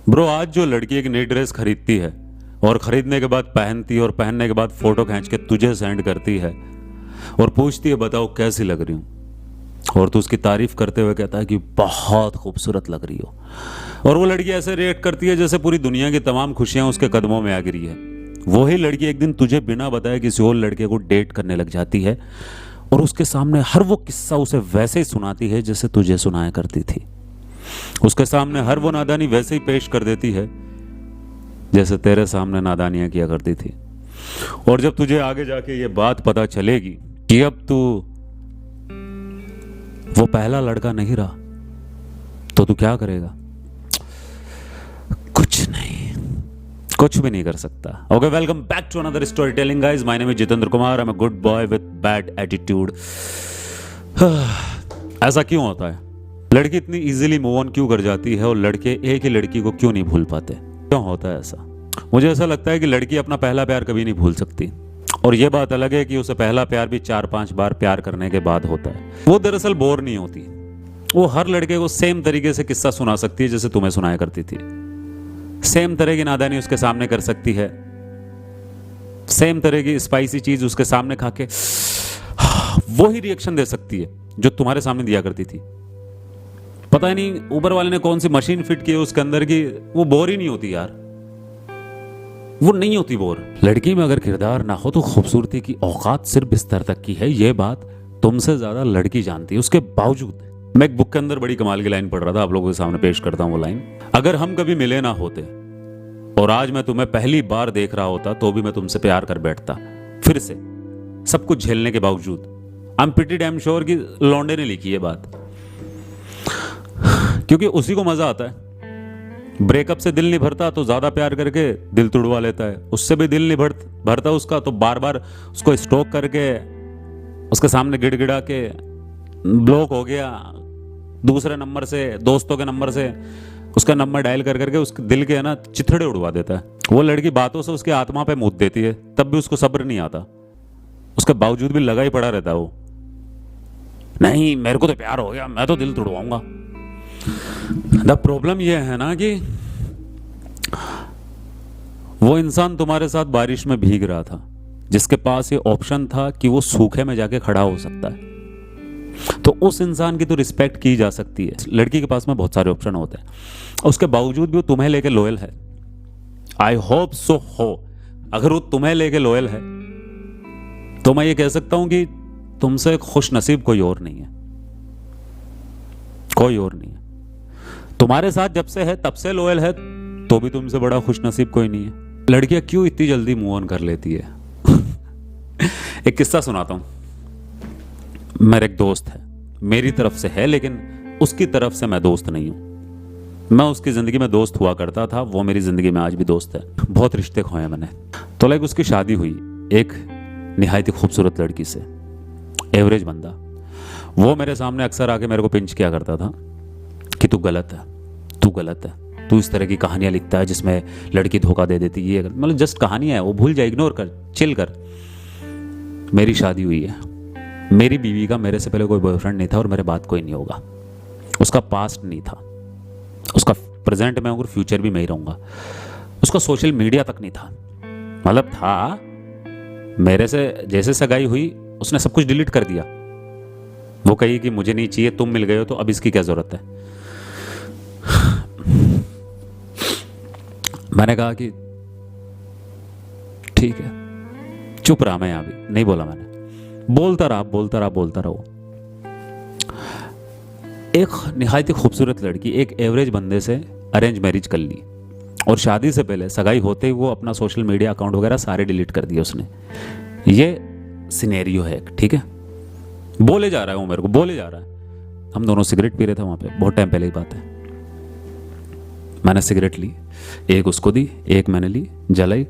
Bro, आज जो लड़की एक नई ड्रेस खरीदती है और खरीदने के बाद पहनती है और पहनने के बाद फोटो खींच के तुझे सेंड करती है और पूछती है बताओ कैसी लग रही हूं, और तू उसकी तारीफ करते हुए कहता है कि बहुत खूबसूरत लग रही हो, और वो लड़की ऐसे रिएक्ट करती है जैसे पूरी दुनिया की तमाम खुशियां उसके कदमों में आ गिरी है। वही लड़की एक दिन तुझे बिना बताए किसी और लड़के को डेट करने लग जाती है और उसके सामने हर वो किस्सा उसे वैसे ही सुनाती है जैसे तुझे सुनाया करती थी। उसके सामने हर वो नादानी वैसे ही पेश कर देती है जैसे तेरे सामने नादानियां किया करती थी। और जब तुझे आगे जाके ये बात पता चलेगी कि अब तू वो पहला लड़का नहीं रहा, तो तू क्या करेगा? कुछ नहीं, कुछ भी नहीं कर सकता। Okay, welcome back to another storytelling guys. My name is Jitendra Kumar. I am a good boy with bad attitude. ऐसा क्यों होता है? लड़की इतनी इजीली मूव ऑन क्यों कर जाती है और लड़के एक ही लड़की को क्यों नहीं भूल पाते? क्यों होता है ऐसा? मुझे ऐसा लगता है कि लड़की अपना पहला प्यार कभी नहीं भूल सकती, और ये बात अलग है कि उसे पहला प्यार भी 4-5 बार प्यार करने के बाद होता है। वो दरअसल बोर नहीं होती। वो हर लड़के को सेम तरीके से किस्सा सुना सकती है जैसे तुम्हें सुनाया करती थी। सेम तरह की नादानी उसके सामने कर सकती है, सेम तरह की स्पाइसी चीज उसके सामने खा के वही रिएक्शन दे सकती है जो तुम्हारे सामने दिया करती थी। पता नहीं ऊपर वाले ने कौन सी मशीन फिट की है उसके अंदर की वो बोर ही नहीं होती यार, वो नहीं होती बोर। लड़की में अगर किरदार ना हो तो खूबसूरती की औकात सिर्फ बिस्तर तक की है, ये बात तुमसे ज्यादा लड़की जानती है। उसके बावजूद मैं एक बुक के अंदर बड़ी कमाल की लाइन पढ़ रहा था, आप लोगों के सामने पेश करता हूं वो लाइन। अगर हम कभी मिले ना होते और आज मैं तुम्हें पहली बार देख रहा होता तो भी मैं तुमसे प्यार कर बैठता, फिर से, सब कुछ झेलने के बावजूद। I am pretty damn sure कि लौंडे ने लिखी है बात, क्योंकि उसी को मजा आता है। ब्रेकअप से दिल नहीं भरता तो ज्यादा प्यार करके दिल तुड़वा लेता है, उससे भी दिल नहीं भरता उसका तो बार बार उसको स्टॉक करके उसके सामने गिड़गिड़ा के ब्लॉक हो गया, दूसरे नंबर से, दोस्तों के नंबर से उसका नंबर डायल कर करके उसके दिल के ना चिथड़े उड़वा देता है। वो लड़की बातों से उसके आत्मा पे मूत देती है, तब भी उसको सब्र नहीं आता, उसके बावजूद भी लगा ही पड़ा रहता है वो। नहीं, मेरे को तो प्यार हो गया, मैं तो दिल तुड़वाऊंगा। द प्रॉब्लम यह है ना कि वो इंसान तुम्हारे साथ बारिश में भीग रहा था, जिसके पास ये ऑप्शन था कि वो सूखे में जाके खड़ा हो सकता है, तो उस इंसान की तो रिस्पेक्ट की जा सकती है। लड़की के पास में बहुत सारे ऑप्शन होते हैं, उसके बावजूद भी वो तुम्हें लेके लॉयल है। आई होप सो हो। अगर वो तुम्हें लेके लॉयल है तो मैं ये कह सकता हूं कि तुमसे खुश नसीब कोई और नहीं है, कोई और नहीं है। तुम्हारे साथ जब से है तब से लॉयल है, तो भी तुमसे बड़ा खुश नसीब कोई नहीं है। लड़कियां क्यों इतनी जल्दी मूव ऑन कर लेती है? एक किस्सा सुनाता हूं। मेरा एक दोस्त है, मेरी तरफ से है लेकिन उसकी तरफ से मैं दोस्त नहीं हूं। मैं उसकी जिंदगी में दोस्त हुआ करता था, वो मेरी जिंदगी में आज भी दोस्त है। बहुत रिश्ते खोए मैंने। तो लाइक उसकी शादी हुई एक निहायत ही खूबसूरत लड़की से, एवरेज बंदा। वो मेरे सामने अक्सर आके मेरे को पिंच किया करता था कि तू गलत है, तू गलत है, तू इस तरह की कहानियां लिखता है जिसमें लड़की धोखा दे देती है। मतलब जस्ट कहानियां है, वो भूल जा, इग्नोर कर, चिल कर। मेरी शादी हुई है, मेरी बीवी का मेरे से पहले कोई बॉयफ्रेंड नहीं था और मेरे बाद कोई नहीं होगा। उसका पास्ट नहीं था, उसका प्रेजेंट में और फ्यूचर भी मैं ही रहूंगा। उसका सोशल मीडिया तक नहीं था, मतलब था, मेरे से जैसे सगाई हुई उसने सब कुछ डिलीट कर दिया। वो कही कि मुझे नहीं चाहिए, तुम मिल गए हो तो अब इसकी क्या जरूरत है। मैंने कहा कि ठीक है, चुप रहा मैं, यहां भी नहीं बोला मैंने, बोलता रहा। एक निहायत खूबसूरत लड़की एक एवरेज बंदे से अरेंज मैरिज कर ली और शादी से पहले सगाई होते ही वो अपना सोशल मीडिया अकाउंट वगैरह सारे डिलीट कर दिए उसने। ये सिनेरियो है, ठीक है। बोले जा रहा है वो मेरे को, बोले जा रहा है। हम दोनों सिगरेट पी रहे थे वहां पे, बहुत टाइम पहले की बात है। मैंने सिगरेट ली, एक उसको दी, एक मैंने ली, जलाई।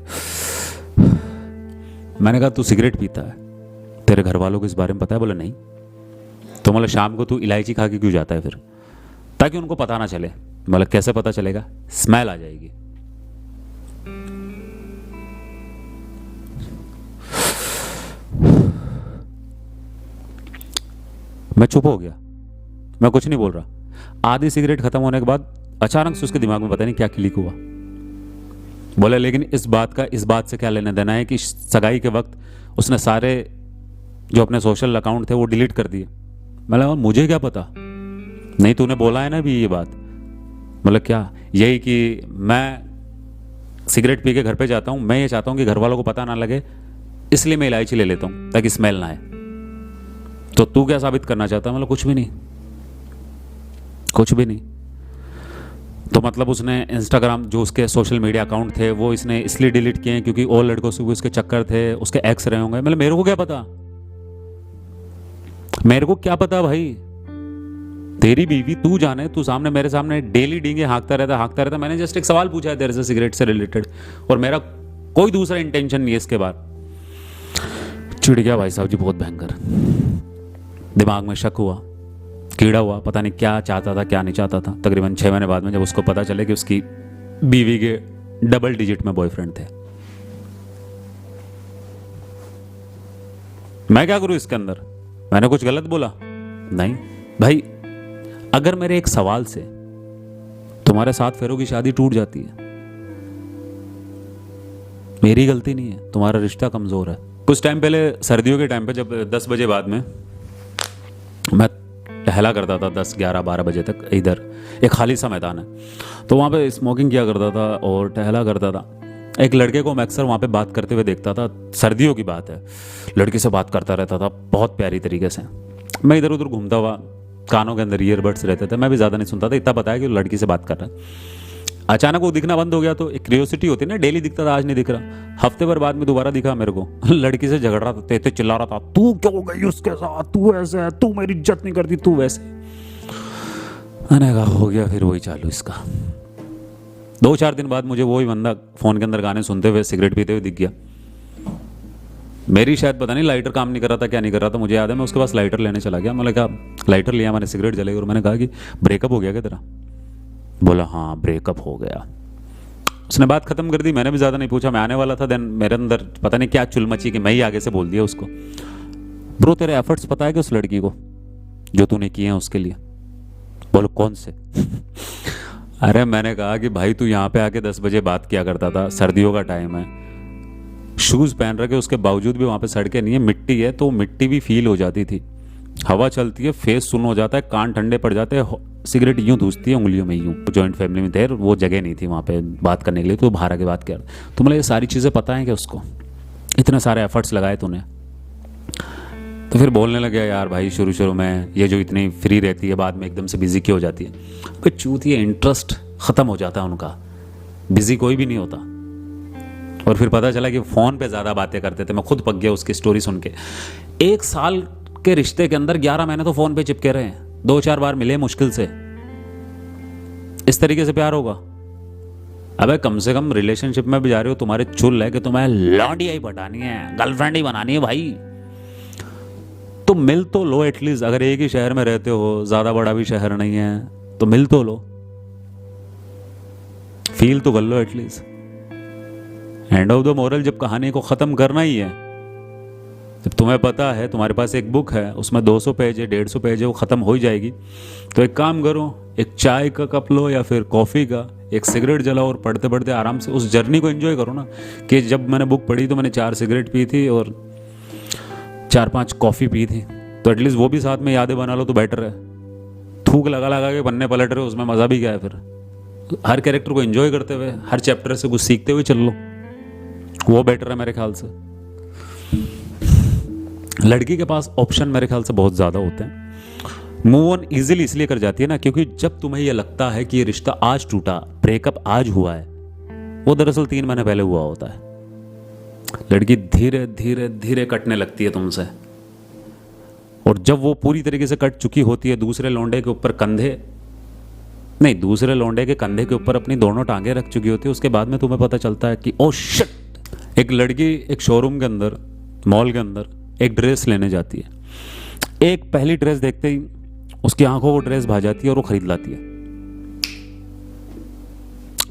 मैंने कहा तू सिगरेट पीता है, तेरे घर वालों को इस बारे में पता है? बोला नहीं। तो मतलब शाम को तू इलायची खा के क्यों जाता है फिर? ताकि उनको पता ना चले। मतलब कैसे पता चलेगा? स्मेल आ जाएगी। मैं चुप हो गया, मैं कुछ नहीं बोल रहा। आधी सिगरेट खत्म होने के बाद अचानक से उसके दिमाग में पता नहीं क्या क्लिक हुआ। बोले लेकिन इस बात से क्या लेना देना है कि सगाई के वक्त उसने सारे जो अपने सोशल अकाउंट थे वो डिलीट कर दिए। मतलब मुझे क्या पता, नहीं तूने बोला है ना भी ये बात। मतलब क्या, यही कि मैं सिगरेट पी के घर पे जाता हूँ, मैं ये चाहता हूँ कि घर वालों को पता ना लगे, इसलिए मैं इलायची ले लेता हूँ ताकि स्मेल ना आए। तो तू क्या साबित करना चाहता है? मतलब कुछ भी नहीं, कुछ भी नहीं। तो मतलब उसने इंस्टाग्राम जो उसके सोशल मीडिया अकाउंट थे वो इसने इसलिए डिलीट किए हैं क्योंकि और लड़कों से भी उसके चक्कर थे, उसके एक्स रहे होंगे। मतलब मेरे को क्या पता, मेरे को क्या पता भाई, तेरी बीवी तू जाने, तू सामने मेरे सामने डेली डींगे हाँकता रहता। मैंने जस्ट एक सवाल पूछा है तेरे से सिगरेट से रिलेटेड, और मेरा कोई दूसरा इंटेंशन नहीं है इसके बाद। चिढ़ गया भाई साहब जी, बहुत भयंकर। दिमाग में शक हुआ, कीड़ा हुआ, पता नहीं क्या चाहता था क्या नहीं चाहता था। तकरीबन 6 महीने बाद में जब उसको पता चले कि उसकी बीवी के डबल डिजिट में बॉयफ्रेंड थे, मैं क्या करूं इसके अंदर? मैंने कुछ गलत बोला? नहीं भाई, अगर मेरे एक सवाल से तुम्हारे 7 फेरों की शादी टूट जाती है, मेरी गलती नहीं है, तुम्हारा रिश्ता कमजोर है। कुछ टाइम पहले सर्दियों के टाइम पे जब 10 बजे बाद में मैं टहला करता था 10, 11, 12 बजे तक, इधर एक खाली सा मैदान है तो वहाँ पे स्मोकिंग किया करता था और टहला करता था। एक लड़के को मैं अक्सर वहाँ पे बात करते हुए देखता था, सर्दियों की बात है, लड़की से बात करता रहता था बहुत प्यारी तरीके से। मैं इधर उधर घूमता हुआ, कानों के अंदर ईयरबड्स रहते थे, मैं भी ज़्यादा नहीं सुनता था, इतना पता है कि लड़की से बात कर रहा है। अचानक वो दिखना बंद हो गया तो एक क्यूरियोसिटी होती है ना, डेली दिखता था, आज नहीं दिख रहा। हफ्ते भर बाद में दोबारा दिखा मेरे को, लड़की से झगड़ रहा था, तेते चिल्ला रहा था, तू क्यों हो गई उसके साथ, तू ऐसे है, तू मेरी इज्जत नहीं करती, तू वैसे। मैंने कहा हो गया फिर वही चालू इसका। 2-4 दिन बाद मुझे वही बंदा फोन के अंदर गाने सुनते हुए सिगरेट पीते हुए दिख गया। मेरी शायद पता नहीं लाइटर काम नहीं कर रहा था, क्या नहीं कर रहा था, मुझे याद है मैं उसके पास लाइटर लेने चला गया। मैंने कहा लाइटर लिया, मैंने सिगरेट जलाई और मैंने कहा कि ब्रेकअप हो गया क्या तेरा? बोला हाँ ब्रेकअप हो गया। उसने बात खत्म कर दी, मैंने भी ज़्यादा नहीं पूछा, मैं आने वाला था। देन मेरे अंदर पता नहीं क्या चुल मची कि मैं ही आगे से बोल दिया उसको, ब्रो तेरे एफर्ट्स पता है कि उस लड़की को जो तूने किए हैं उसके लिए? बोलो कौन से? अरे मैंने कहा कि भाई तू यहाँ पे आके 10 बजे बात किया करता था, सर्दियों का टाइम है, शूज़ पहन रखे, उसके बावजूद भी वहाँ पे सड़कें नहीं है, मिट्टी है, तो मिट्टी भी फील हो जाती थी, हवा चलती है, फेस सुन्न हो जाता है, कान ठंडे पड़ जाते हैं, सिगरेट यूं धूसती है उंगलियों में यूं। जॉइंट फैमिली में थे, वो जगह नहीं थी वहाँ पे बात करने के लिए, तो बाहर आके बात कर। तो मतलब ये सारी चीज़ें पता है कि उसको इतने सारे एफर्ट्स लगाए तूने? तो फिर बोलने लगे यार भाई शुरू में ये जो इतनी फ्री रहती है बाद में एकदम से बिजी क्यों हो जाती है? कोई चूतिया इंटरेस्ट ख़त्म हो जाता है उनका, बिजी कोई भी नहीं होता। और फिर पता चला कि फ़ोन पे ज़्यादा बातें करते थे। मैं खुद पक गया उसकी स्टोरी सुन के। 1 साल के रिश्ते के अंदर 11 महीने तो फ़ोन पे चिपके रहे हैं, 2-4 बार मिले मुश्किल से। इस तरीके से प्यार होगा? अबे कम से कम रिलेशनशिप में भी जा रहे हो, तुम्हारे चुल है कि तुम्हें लौंडिया ही पटानी है, गर्लफ्रेंड ही बनानी है भाई, तो मिल तो लो एटलीस्ट। अगर एक ही शहर में रहते हो, ज़्यादा बड़ा भी शहर नहीं है, तो मिल तो लो, फील तो कर लो at least. End of the moral, जब कहानी को ख़त्म करना ही है, जब तुम्हें पता है तुम्हारे पास एक बुक है उसमें 200 पेज है, 150 पेज है, वो ख़त्म हो ही जाएगी, तो एक काम करो, एक चाय का कप लो या फिर कॉफ़ी का, एक सिगरेट जलाओ और पढ़ते पढ़ते आराम से उस जर्नी को एंजॉय करो ना। कि जब मैंने बुक पढ़ी तो मैंने 4 सिगरेट पी थी और 4-5 कॉफ़ी पी थी, तो एटलीस्ट वो भी साथ में यादें बना लो तो बेटर है। थूक लगा लगा के पन्ने पलट रहे हो, उसमें मज़ा भी क्या है? फिर हर कैरेक्टर को एंजॉय करते हुए, हर चैप्टर से कुछ सीखते हुए चल लो, वो बेटर है मेरे ख्याल से। लड़की के पास ऑप्शन मेरे ख्याल से बहुत ज़्यादा होते हैं। मूव ऑन इजीली इसलिए कर जाती है ना, क्योंकि जब तुम्हें यह लगता है कि ये रिश्ता आज टूटा, ब्रेकअप आज हुआ है, वो दरअसल 3 महीने पहले हुआ होता है। लड़की धीरे धीरे धीरे कटने लगती है तुमसे, और जब वो पूरी तरीके से कट चुकी होती है, दूसरे लौंडे के ऊपर दूसरे लौंडे के कंधे के ऊपर अपनी दोनों टांगे रख चुकी होती है, उसके बाद में तुम्हें पता चलता है कि ओ शिट। एक लड़की एक शोरूम के अंदर, मॉल के अंदर एक ड्रेस लेने जाती है। एक पहली ड्रेस देखते ही उसकी आंखों को ड्रेस भा जाती है और वो खरीद लाती है।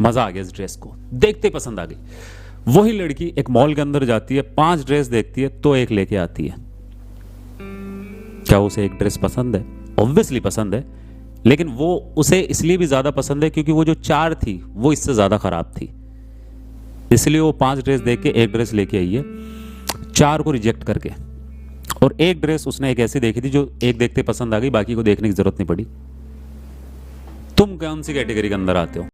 मजा आ गया इस ड्रेस को देखते ही, पसंद आ गई। वही लड़की एक मॉल के अंदर जाती है, 5 ड्रेस देखती है तो एक लेके आती है। क्या उसे एक ड्रेस पसंद है? ऑब्वियसली पसंद है, लेकिन वो उसे इसलिए भी ज़्यादा पसंद है क्योंकि वो जो 4 थी वो इससे ज़्यादा ख़राब थी, इसलिए वो 5 ड्रेस देख के एक ड्रेस लेके आई है, 4 को रिजेक्ट करके। और एक ड्रेस उसने एक ऐसी देखी थी जो एक देखते पसंद आ गई, बाकी को देखने की जरूरत नहीं पड़ी। तुम कौन सी कैटेगरी के अंदर आते हो?